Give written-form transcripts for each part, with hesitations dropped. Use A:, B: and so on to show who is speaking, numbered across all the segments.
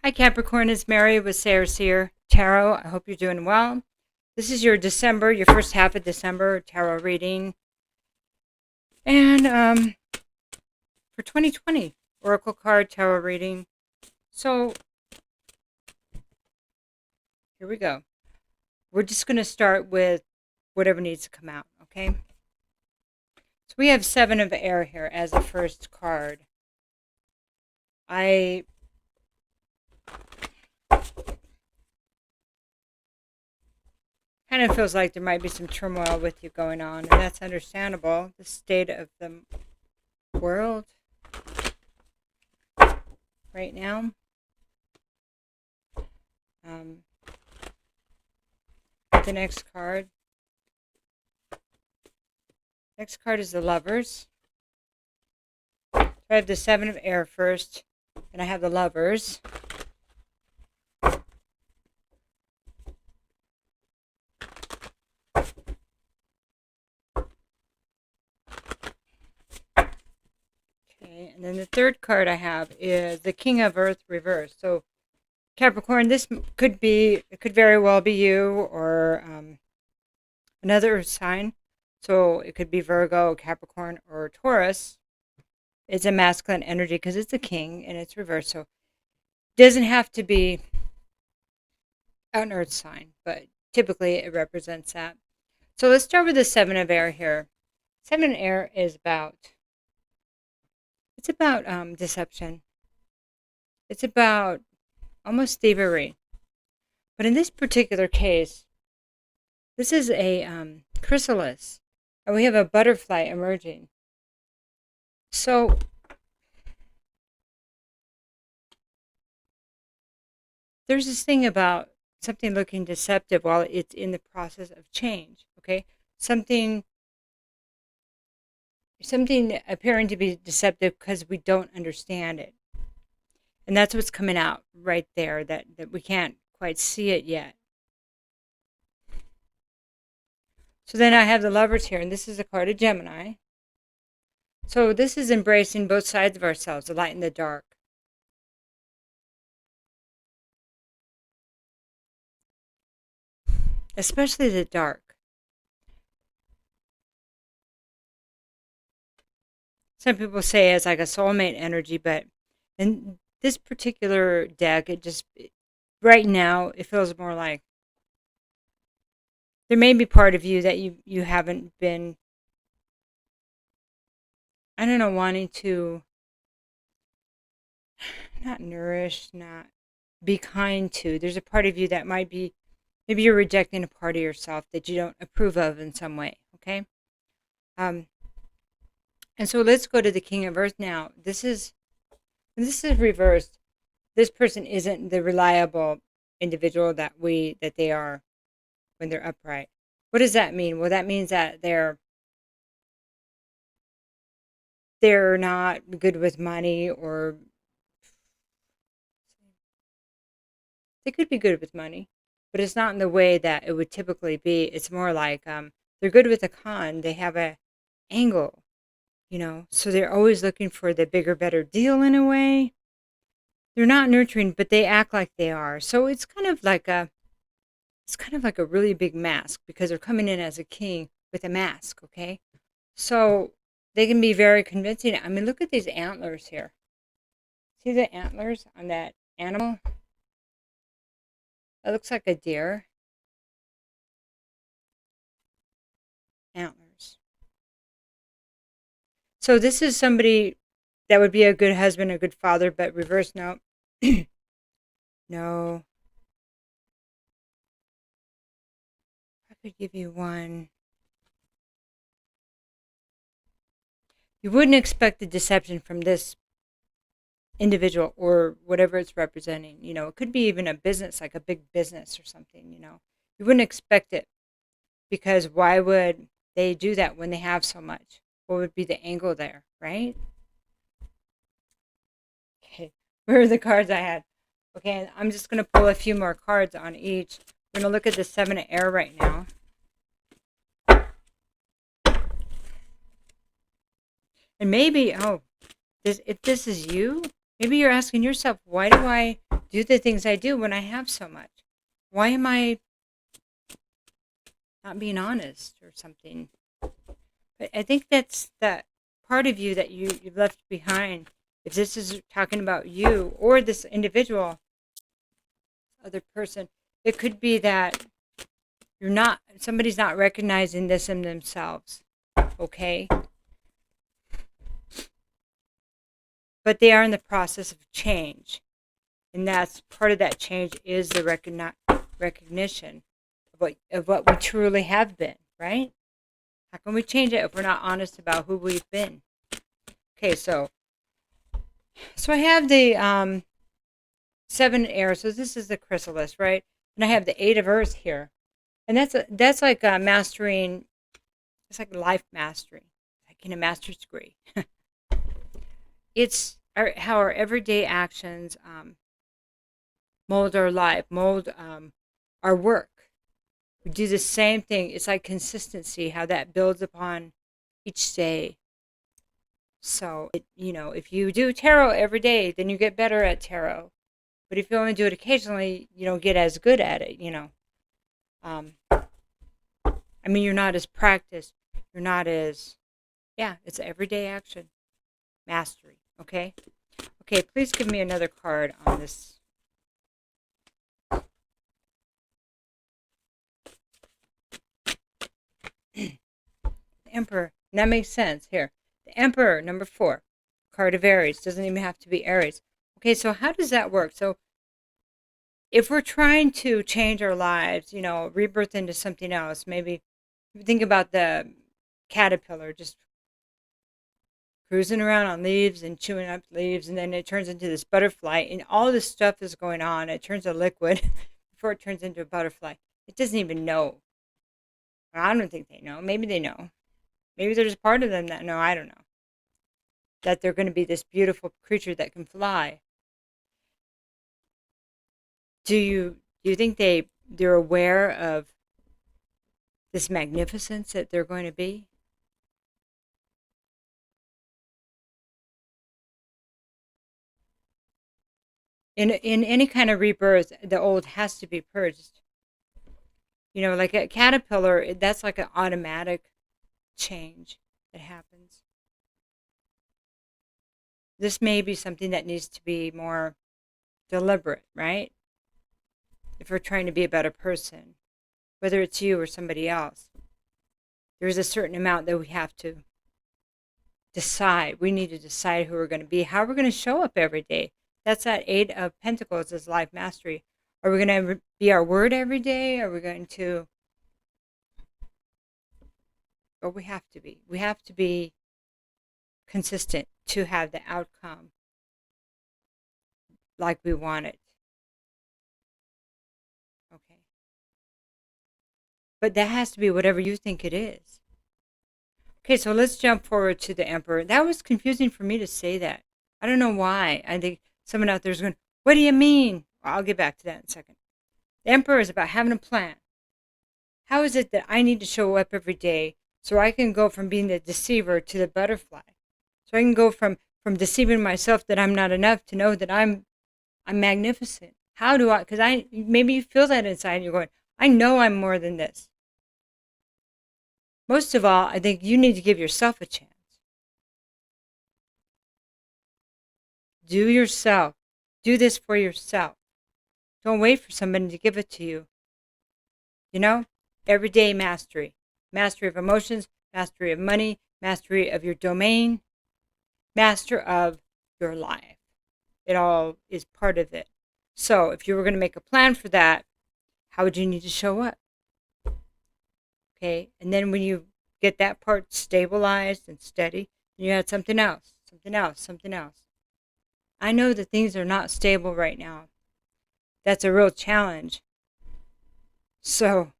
A: Hi Capricorn, it's Mary with SayreSeer Tarot. I hope you're doing well. This is your first half of December tarot reading. And for 2020, Oracle card tarot reading. So here we go. We're just going to start with whatever needs to come out, okay? So we have Seven of Air here as the first card. I kind of feels like there might be some turmoil with you going on, and that's understandable. The state of the world right now. The next card. Next card is the Lovers. So I have the Seven of Air first, and I have the Lovers. And then the third card I have is the King of Earth reversed. So Capricorn, this could very well be you or another Earth sign. So it could be Virgo, Capricorn, or Taurus. It's a masculine energy because it's a king and it's reversed. So it doesn't have to be an Earth sign, but typically it represents that. So let's start with the Seven of Air here. Seven of Air is about deception. It's about almost thievery. But in this particular case, this is a chrysalis. And we have a butterfly emerging. So there's this thing about something looking deceptive while it's in the process of change. Okay? Something appearing to be deceptive because we don't understand it. And that's what's coming out right there, that we can't quite see it yet. So then I have the Lovers here, and this is a card of Gemini. So this is embracing both sides of ourselves, the light and the dark. Especially the dark. Some people say it's like a soulmate energy, but in this particular deck, right now, it feels more like there may be part of you that you haven't been, I don't know, wanting to not nourish, not be kind to. There's a part of you that might be, maybe you're rejecting a part of yourself that you don't approve of in some way, okay? And so let's go to the King of Earth now. This is reversed. This person isn't the reliable individual that they are when they're upright. What does that mean? Well, that means that they're not good with money, or they could be good with money, but it's not in the way that it would typically be. It's more like they're good with a con. They have a angle. So they're always looking for the bigger, better deal in a way. They're not nurturing, but they act like they are. So it's kind of like a really big mask, because they're coming in as a king with a mask, okay? So they can be very convincing. I mean, look at these antlers here. See the antlers on that animal? That looks like a deer. Antlers. So this is somebody that would be a good husband, a good father, but reverse, no. No. I could give you one. You wouldn't expect the deception from this individual or whatever it's representing. It could be even a business, like a big business or something, You wouldn't expect it, because why would they do that when they have so much? What would be the angle there, right? Okay, where are the cards I had? Okay, I'm just going to pull a few more cards on each. We're going to look at the Seven of Air right now. And maybe, if this is you, maybe you're asking yourself, why do I do the things I do when I have so much? Why am I not being honest or something? But I think that's that part of you that you've left behind. If this is talking about you or this individual, other person, it could be that somebody's not recognizing this in themselves. Okay? But they are in the process of change. And that's part of that change is the recognition of what we truly have been, right? How can we change it if we're not honest about who we've been? Okay, so I have the 7 air. So this is the chrysalis, right? And I have the 8 of earth here. And that's like mastering. It's like life mastery, like in a master's degree. It's how our everyday actions mold our life, mold our work. We do the same thing. It's like consistency, how that builds upon each day. So, if you do tarot every day, then you get better at tarot. But if you only do it occasionally, you don't get as good at it, you're not as practiced. You're not as, it's everyday action. Mastery, okay? Okay, please give me another card on this. The Emperor. And that makes sense. Here. The Emperor, number 4. Card of Aries. Doesn't even have to be Aries. Okay, so how does that work? So if we're trying to change our lives, rebirth into something else, maybe think about the caterpillar just cruising around on leaves and chewing up leaves, and then it turns into this butterfly, and all this stuff is going on. It turns to liquid before it turns into a butterfly. It doesn't even know. I don't think they know. Maybe they know. Maybe there's a part of them that know. I don't know. That they're going to be this beautiful creature that can fly. Do you think they're aware of this magnificence that they're going to be? In any kind of rebirth, the old has to be purged. Like a caterpillar, that's like an automatic change that happens. This may be something that needs to be more deliberate, right? If we're trying to be a better person, whether it's you or somebody else, there's a certain amount that we have to decide. We need to decide who we're going to be, how we're going to show up every day. That's that 8 of Pentacles is life mastery. Are we going to be our word every day? Are we going to... But we have to be. We have to be consistent to have the outcome like we want it. Okay. But that has to be whatever you think it is. Okay, so let's jump forward to the Emperor. That was confusing for me to say that. I don't know why. I think someone out there is going, what do you mean? Well, I'll get back to that in a second. The Emperor is about having a plan. How is it that I need to show up every day so I can go from being the deceiver to the butterfly? So I can go from deceiving myself that I'm not enough to know that I'm magnificent. How do I? Because maybe you feel that inside and you're going, I know I'm more than this. Most of all, I think you need to give yourself a chance. Do this for yourself. Don't wait for somebody to give it to you. Everyday mastery. Mastery of emotions, mastery of money, mastery of your domain, master of your life. It all is part of it. So if you were going to make a plan for that, how would you need to show up? Okay, and then when you get that part stabilized and steady, you add something else, something else, something else. I know that things are not stable right now. That's a real challenge. So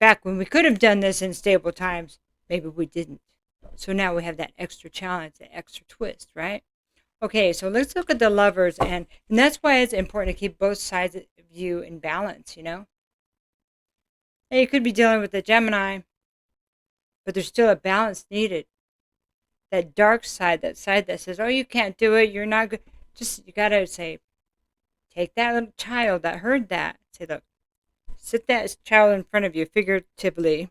A: back when we could have done this in stable times, maybe we didn't. So now we have that extra challenge, that extra twist, right? Okay, so let's look at the Lovers, and that's why it's important to keep both sides of you in balance, Now, you could be dealing with the Gemini, but there's still a balance needed. That dark side, that side that says, oh, you can't do it, you're not good. You got to say, Take that little child that heard that. Say, look, sit that child in front of you, figuratively.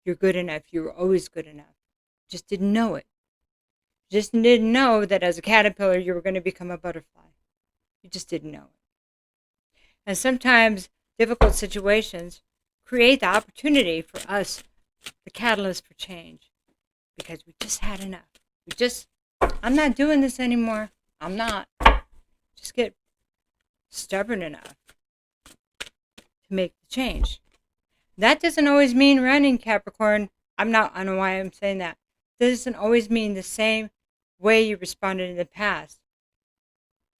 A: You're good enough. You were always good enough. Just didn't know it. Just didn't know that as a caterpillar, you were going to become a butterfly. You just didn't know it. And sometimes difficult situations create the opportunity for us, the catalyst for change, because we just had enough. I'm not doing this anymore. I'm not. Just get stubborn enough to make the change. That doesn't always mean running, Capricorn. I don't know why I'm saying that. That doesn't always mean the same way you responded in the past.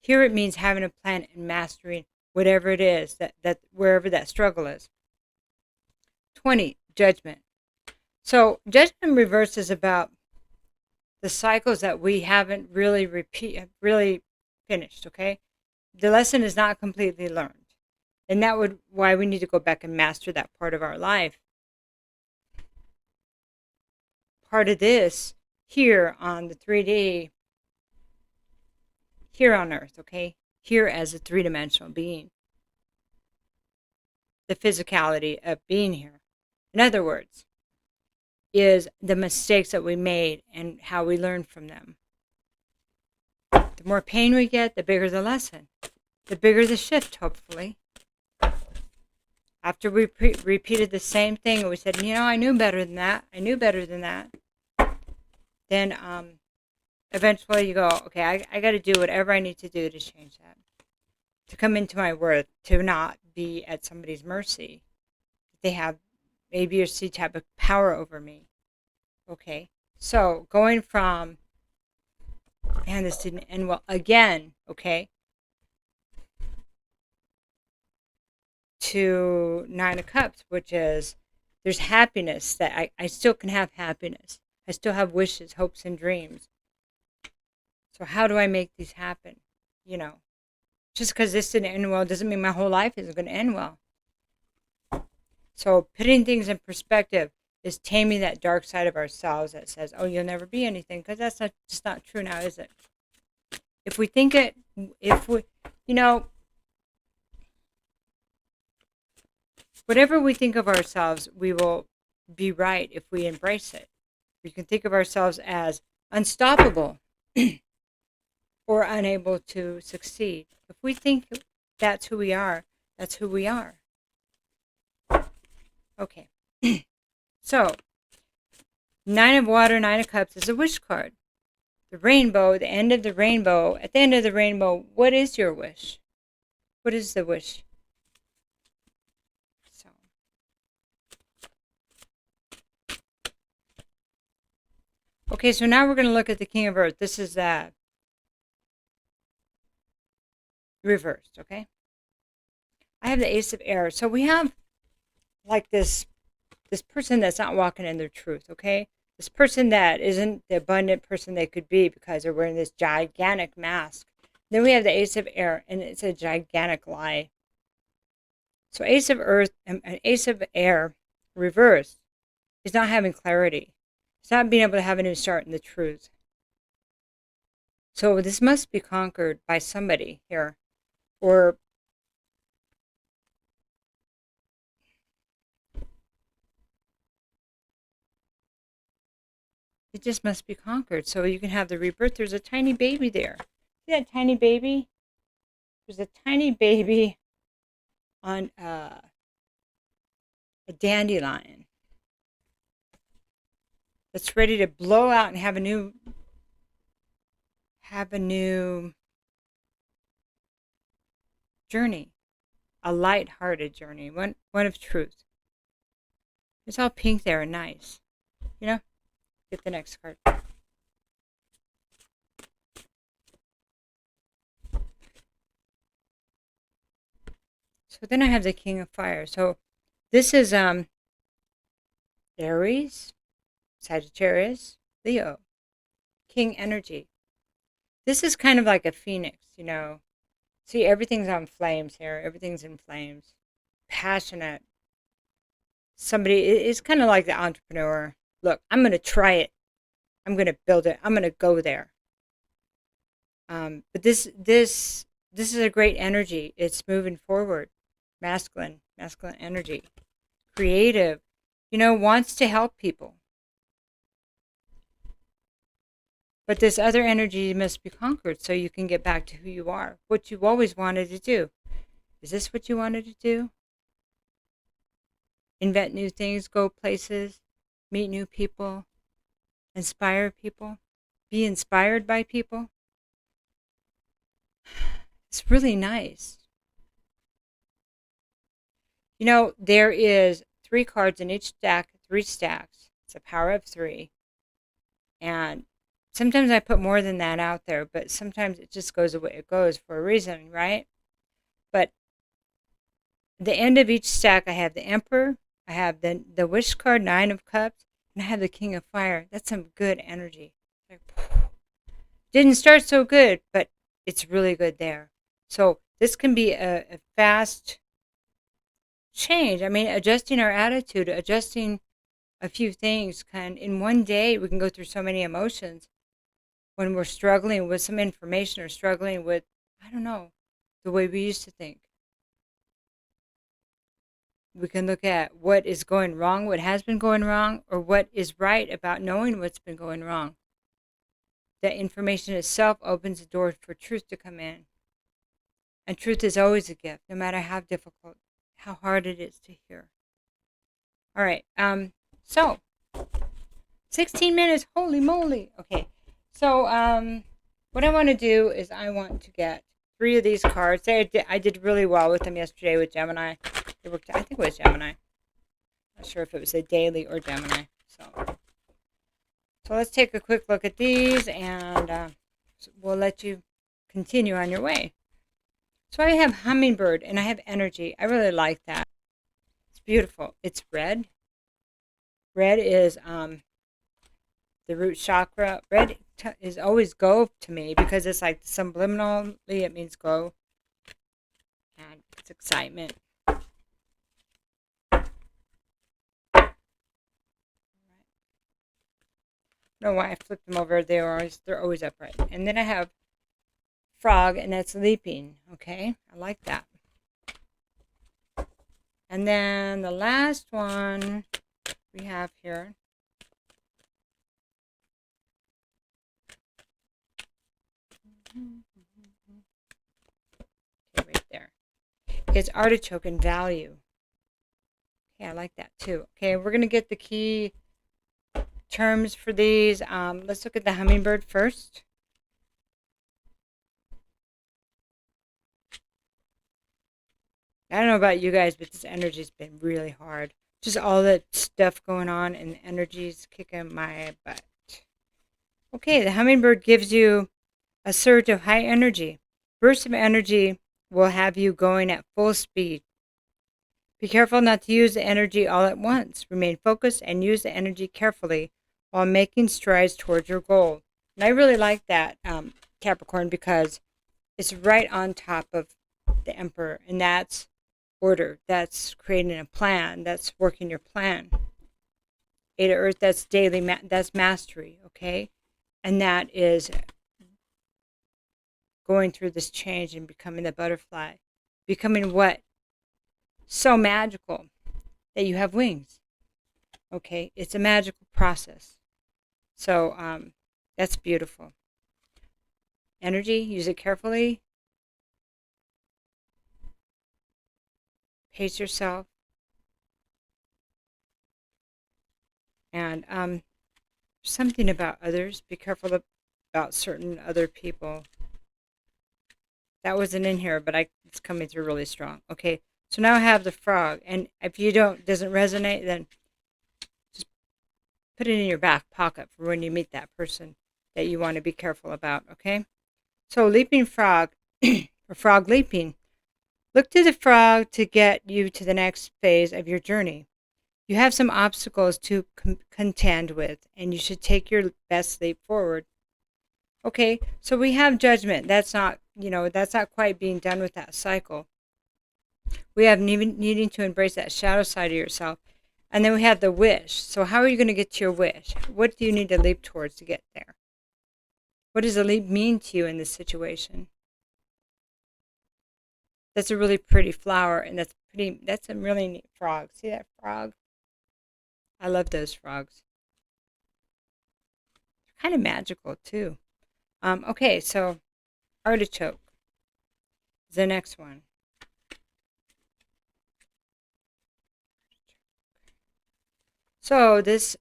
A: Here it means having a plan and mastering whatever it is, that wherever that struggle is. 20, judgment. So judgment reverse is about the cycles that we haven't really finished, okay? The lesson is not completely learned. And why we need to go back and master that part of our life. Part of this here on the 3D, here on Earth, okay? Here as a three-dimensional being. The physicality of being here. In other words, is the mistakes that we made and how we learn from them. The more pain we get, the bigger the lesson. The bigger the shift, hopefully. After we repeated the same thing and we said, I knew better than that. Then eventually you go, okay, I got to do whatever I need to do to change that. To come into my worth, to not be at somebody's mercy. They have A, B, or C type of power over me. Okay, so going from, man, this didn't end well, again, okay, to 9 of Cups, which is, there's happiness, that I still can have happiness. I still have wishes, hopes, and dreams. So how do I make these happen? Just because this didn't end well doesn't mean my whole life isn't going to end well. So putting things in perspective is taming that dark side of ourselves that says, oh, you'll never be anything, because that's just not true now, is it? If we think it, whatever we think of ourselves, we will be right if we embrace it. We can think of ourselves as unstoppable or unable to succeed. If we think that's who we are, that's who we are. Okay. So, 9 of Water, 9 of Cups is a wish card. The rainbow, the end of the rainbow. At the end of the rainbow, what is your wish? What is the wish? So, okay, so now we're going to look at the King of Earth. This is reversed, okay? I have the Ace of Air. So we have like this person that's not walking in their truth, okay? This person that isn't the abundant person they could be because they're wearing this gigantic mask. Then we have the Ace of Air, and it's a gigantic lie. So Ace of Earth and Ace of Air reversed is not having clarity. It's not being able to have a new start in the truth. So this must be conquered by somebody here, or it just must be conquered. So you can have the rebirth. There's a tiny baby there. See that tiny baby? There's a tiny baby on a dandelion that's ready to blow out and have a new journey, a light-hearted journey, one of truth. It's all pink there and nice, Get the next card. So then I have the King of Fire. So this is Aries, Sagittarius, Leo, King energy. This is kind of like a phoenix, See, everything's on flames here. Everything's in flames. Passionate. Somebody, it's kind of like the entrepreneur. Look, I'm going to try it. I'm going to build it. I'm going to go there. But this this is a great energy. It's moving forward. Masculine energy. Creative, wants to help people. But this other energy must be conquered so you can get back to who you are, what you always wanted to do. Is this what you wanted to do? Invent new things, go places, meet new people, inspire people, be inspired by people. It's really nice. There is 3 cards in each stack, 3 stacks. It's a power of 3. And sometimes I put more than that out there, but sometimes it just goes the way it goes for a reason, right? But the end of each stack, I have the Emperor, I have the Wish card, 9 of Cups, and I have the King of Fire. That's some good energy. Didn't start so good, but it's really good there. So this can be a fast change. I mean, adjusting our attitude, adjusting a few things in one day, we can go through so many emotions when we're struggling with some information or struggling with, I don't know, the way we used to think. We can look at what is going wrong, what has been going wrong, or what is right about knowing what's been going wrong. The information itself opens the door for truth to come in. And truth is always a gift, no matter how difficult, how hard it is to hear. All right. So 16 minutes. Holy moly. Okay. So what I want to do is I want to get 3 of these cards. I did really well with them yesterday with Gemini. It worked. I think it was Gemini. Not sure if it was a daily or Gemini. So let's take a quick look at these, and we'll let you continue on your way. So I have Hummingbird, and I have Energy. I really like that. It's beautiful. It's red. Red is the root chakra. Red is always go to me because it's like subliminally it means go, and it's excitement. I don't know why I flipped them over. They're always upright. And then I have Frog, and that's leaping. Okay, I like that. And then the last one we have here right there is Artichoke and Value. Okay, I like that too. Okay, we're gonna get the key terms for these. Let's look at the Hummingbird first. I don't know about you guys, but this energy's been really hard. Just all that stuff going on, and the energy's kicking my butt. Okay, the Hummingbird gives you a surge of high energy. Bursts of energy will have you going at full speed. Be careful not to use the energy all at once. Remain focused and use the energy carefully while making strides towards your goal. And I really like that, Capricorn, because it's right on top of the Emperor, and that's order. That's creating a plan. That's working your plan. 8 of Earth, that's daily, that's mastery, okay? And that is going through this change and becoming the butterfly. Becoming what? So magical that you have wings. Okay, it's a magical process. So that's beautiful. Energy, use it carefully. Pace yourself. And something about others. Be careful about certain other people. That wasn't in here, but it's coming through really strong. Okay, so now I have the Frog, and if you doesn't resonate, then just put it in your back pocket for when you meet that person that you want to be careful about. Okay, so Leaping Frog, or Frog Leaping. Look to the frog to get you to the next phase of your journey. You have some obstacles to contend with, and you should take your best leap forward. Okay, so we have Judgment. That's not quite being done with that cycle. We have needing to embrace that shadow side of yourself. And then we have the Wish. So how are you going to get to your wish? What do you need to leap towards to get there? What does a leap mean to you in this situation? That's a really pretty flower, and that's a really neat frog. See that frog? I love those frogs. They're kind of magical too. Okay, so artichoke is the next one. So this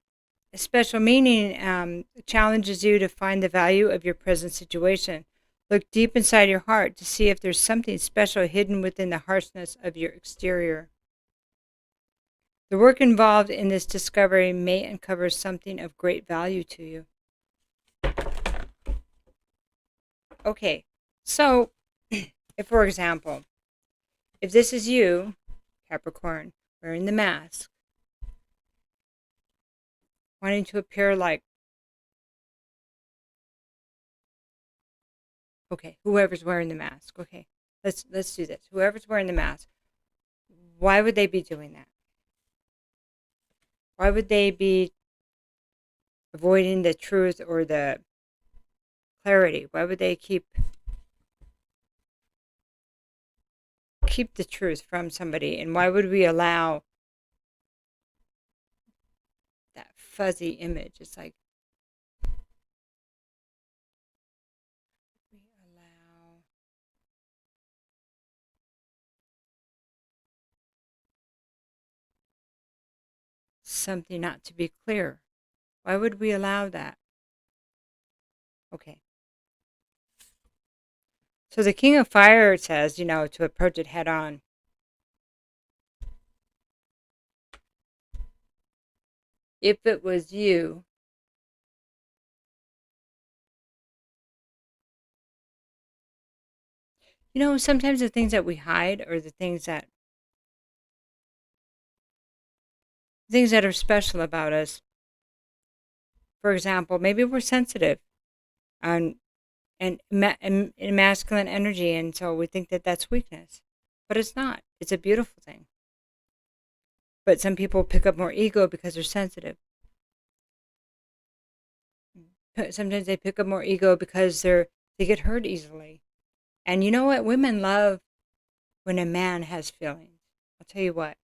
A: special meaning challenges you to find the value of your present situation. Look deep inside your heart to see if there's something special hidden within the harshness of your exterior. The work involved in this discovery may uncover something of great value to you. Okay, so if, for example, if this is you, Capricorn, wearing the mask, wanting to appear like, okay, whoever's wearing the mask, okay, let's do this. Whoever's wearing the mask, why would they be doing that? Why would they be avoiding the truth or the clarity? Why would they keep the truth from somebody? And why would we allow that fuzzy image? It's like we allow something not to be clear. Why would we allow that? Okay. So the King of Fire says, to approach it head on. If it was you, sometimes the things that we hide are the things that are special about us. For example, maybe we're sensitive and masculine energy, and so we think that that's weakness. But it's not. It's a beautiful thing. But some people pick up more ego because they're sensitive. Sometimes they pick up more ego because they get hurt easily. And you know what? Women love when a man has feelings. I'll tell you what.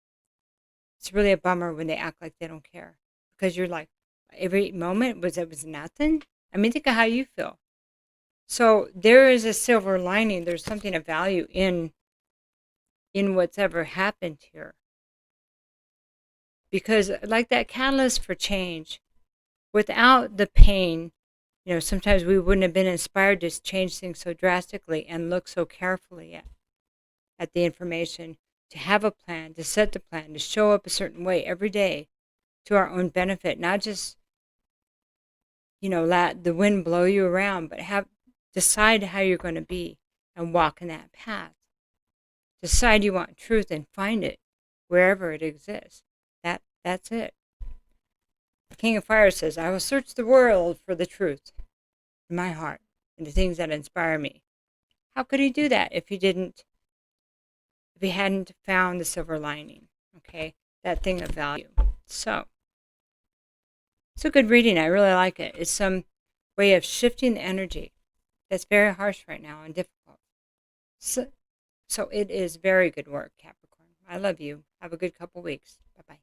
A: It's really a bummer when they act like they don't care. Because you're like, every moment was nothing? I mean, think of how you feel. So there is a silver lining. There's something of value in what's ever happened here. Because like that catalyst for change, without the pain, sometimes we wouldn't have been inspired to change things so drastically and look so carefully at the information, to have a plan, to set the plan, to show up a certain way every day to our own benefit, not just, let the wind blow you around, but decide how you're going to be and walk in that path. Decide you want truth and find it wherever it exists. That's it. The King of Fire says, I will search the world for the truth in my heart and the things that inspire me. How could he do that if he hadn't found the silver lining? Okay, that thing of value. So, it's a good reading. I really like it. It's some way of shifting the energy that's very harsh right now and difficult. So it is very good work, Capricorn. I love you. Have a good couple weeks. Bye-bye.